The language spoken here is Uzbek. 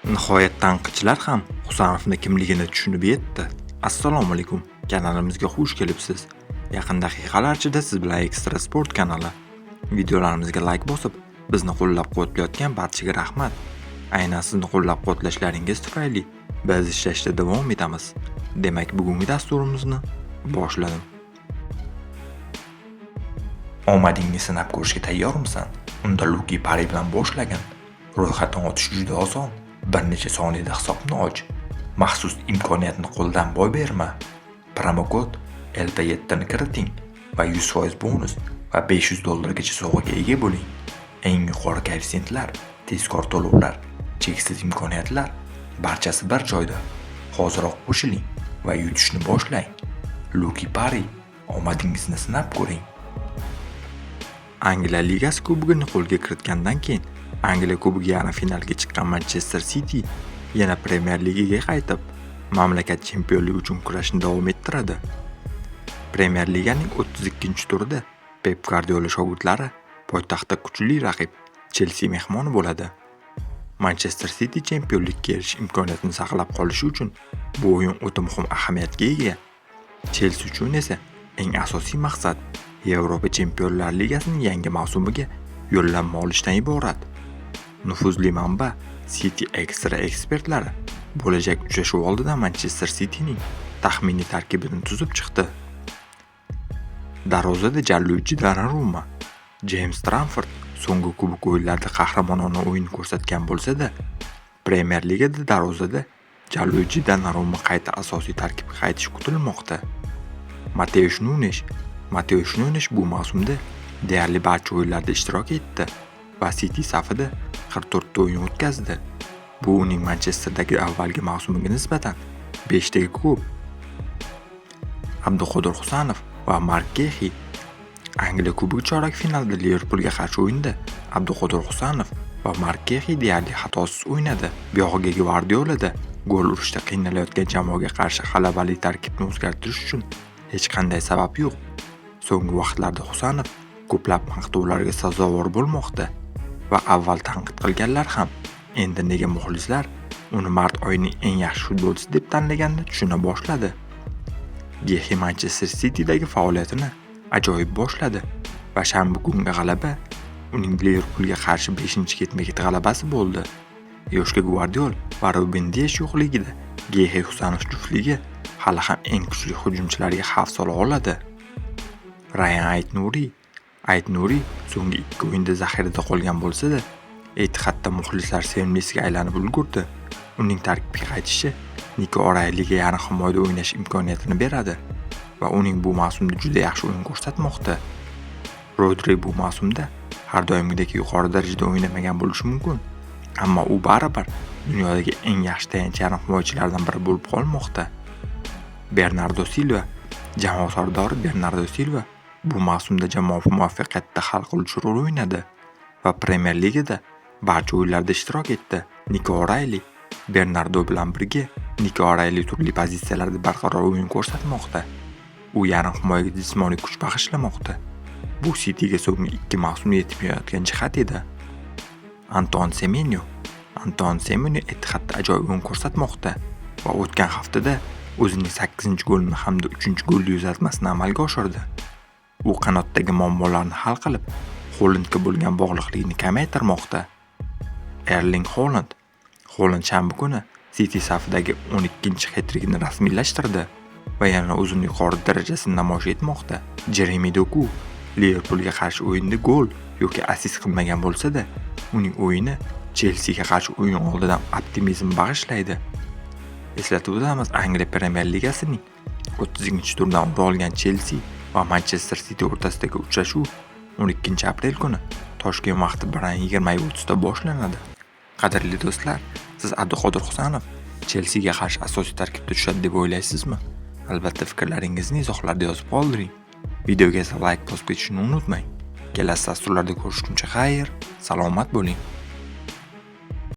Nihoyat tanqidchilar ham Husanovni kimligini tushunib yetdi. Assalomu alaykum. Kanalimizga xush kelibsiz. Yaqin daqiqalar ichida siz bilan Ekstra Sport kanali. Videolarimizga like bosib, bizni qo'llab-quvvatlayotgan barchaga rahmat. Aynan sizni qo'llab-quvvatlashlaringiz tufayli biz ishlashda davom etamiz. Demak, bugungi dasturimizni boshladim. Omadingni sinab ko'rishga tayyormisan? Unda Luki Pari bilan boshlagan. Ro'yxatdan o'tish juda oson. Bir necha soniyada hisobni och. Maxsus imkoniyatni qo'ldan boy berma. Promokod LP7 ni kiriting va 100% bonus va $500 sovg'aga ega bo'ling. Eng yuqori koeffitsiyentlar, tezkor to'lovlar, cheksiz imkoniyatlar barchasi bir joyda. Hoziroq qo'shiling va yutishni boshlang. Luki Pari, omadingizni sinab ko'ring. Angliya Ligasi kubogini qo'lga kiritgandan keyin Angliya kubogi yarim finalga chiqqan Manchester City yana Premier Ligaga qaytib, mamlakat chempionligi uchun kurashni davom ettiradi. Premier Liganing 32-turida Pep Guardiola shogirdlari poytaxtda kuchli raqib Chelsea mehmoni bo'ladi. Manchester City chempionlikka erishish imkoniyatini saqlab qolishi uchun bu o'yin o'ta muhim ahamiyatga ega. Chelsea uchun esa eng asosiy maqsad Yevropa Chempionlar Ligasining yangi mavsumiga yo'llanma olishdan iborat. Nufuzli manba City Extra ekspertlari bo'lajak uchrashuv oldidan Manchester Cityning taxminiy tarkibini tuzib chiqdi. Darvozada Gianluigi Donnarumma, James Trafford so'nggi kubok o'yinlarida qahramonona o'yin ko'rsatgan bo'lsa-da, Premier Ligada darvozada Gianluigi Donnarumma qayta asosiy tarkibga qaytishi kutilmoqda. Mateus Nunes bu mavsumda deyarli barcha o'yinlarda ishtirok etdi va City safida 44 ta o'yin o'tkazdi. Bu uning Manchesterdagi avvalgi mavsumiga nisbatan 5 taga ko'p. Abduqodir Husanov va Mark Gehi Angliya Kubogi chorak finalida Liverpoolga qarshi o'yinda Abduqodir Husanov va Mark Gehi deyarli xatosiz o'ynadi. Buyog'iga Guardiolada gol urishda qiynalayotgan jamoaga qarshi g'alabali tarkibni o'zgartirish uchun hech qanday sabab yo'q. So'nggi vaqtlarda Husanov ko'plab maqtovlarga sazovor bo'lmoqda va avval tanqid qilganlar ham endi nega muxlislar uni mart oyining eng yaxshi futbolchisi deb tanlaganini tushuna boshladi. Gehi Manchester City'dagi faoliyatini ajoyib boshladi va shanba kungi g'alaba uning Liverpoolga qarshi 5-ketma-ket g'alabasi bo'ldi. Yoshga Guardiola va Ruben Dias yo'qligida Gehi Husanov juftligi hali ham eng kuchli hujumchilarga xavf sola oladi. Ryan Ayt-Nuri so'nggi 2 o'yinda zaxirada qolgan bo'lsa-da, Etihadda muxlislar sevimlisiga aylanib ulgurdi. Uning tarkibga qaytishi Nico O'Reillyga yarim himoyada o'ynash imkoniyatini beradi va uning bu mavsumda juda yaxshi o'yin ko'rsatmoqda. Rodri bu mavsumda har doimgidek yuqori darajada o'ynamagan bo'lishi mumkin, ammo u baribir dunyodagi eng yaxshi tayanch yarim himoyachilardan biri bo'lib qolmoqda. Jamoa sardori Bernardo Silva bu mavsumda jamoa muvaffaqiyatida hal qiluvchi rol o'ynadi va Premier Ligada barcha o'yinlarda ishtirok etdi. Nico O'Reilly Bernardo bilan birga turli pozitsiyalarda barqaror o'yin ko'rsatmoqda. U yarim himoyaga jismoniy kuch bag'ishlamoqda. Bu City'ga so'nggi 2 mavsumda yetib kelayotgan jihat edi. Antoine Semenyo Etihadda ajoyib o'yin ko'rsatmoqda va o'tgan haftada o'zining 8-golini hamda 3-golli uzatmasini amalga oshirdi. U qanotdagi muammolarni hal qilib, Hollandga bo'lgan bog'liqlikni kamaytirmoqda. Erling Haaland shanba kuni City safidagi 12-hat-trikini rasmiylashtirdi va yana o'zining yuqori darajasini namoyish etmoqda. Jeremy Doku Liverpoolga qarshi o'yinda gol yoki assist qilmagan bo'lsa-da, uning o'yini Chelseaga qarshi o'yin oldidan optimizm bag'ishlaydi. Eslatib o'tamiz, Angliya Premier Ligasining 32-turdan o'rin olgan Chelsea va Manchester City o'rtasidagi uchrashuv 12-aprel kuni Toshkent vaqti bilan 20:30 da boshlanadi. Qadrli do'stlar, siz Abduqodir Husanov Chelseaga qarshi asosiy tarkibda tushadi deb o'ylaysizmi? Albatta fikrlaringizni izohlarda yozib qoldiring. Videoga esa like bosib ketishni unutmang. Kelasi dasturlarda ko'rishguncha xayr, salomat bo'ling.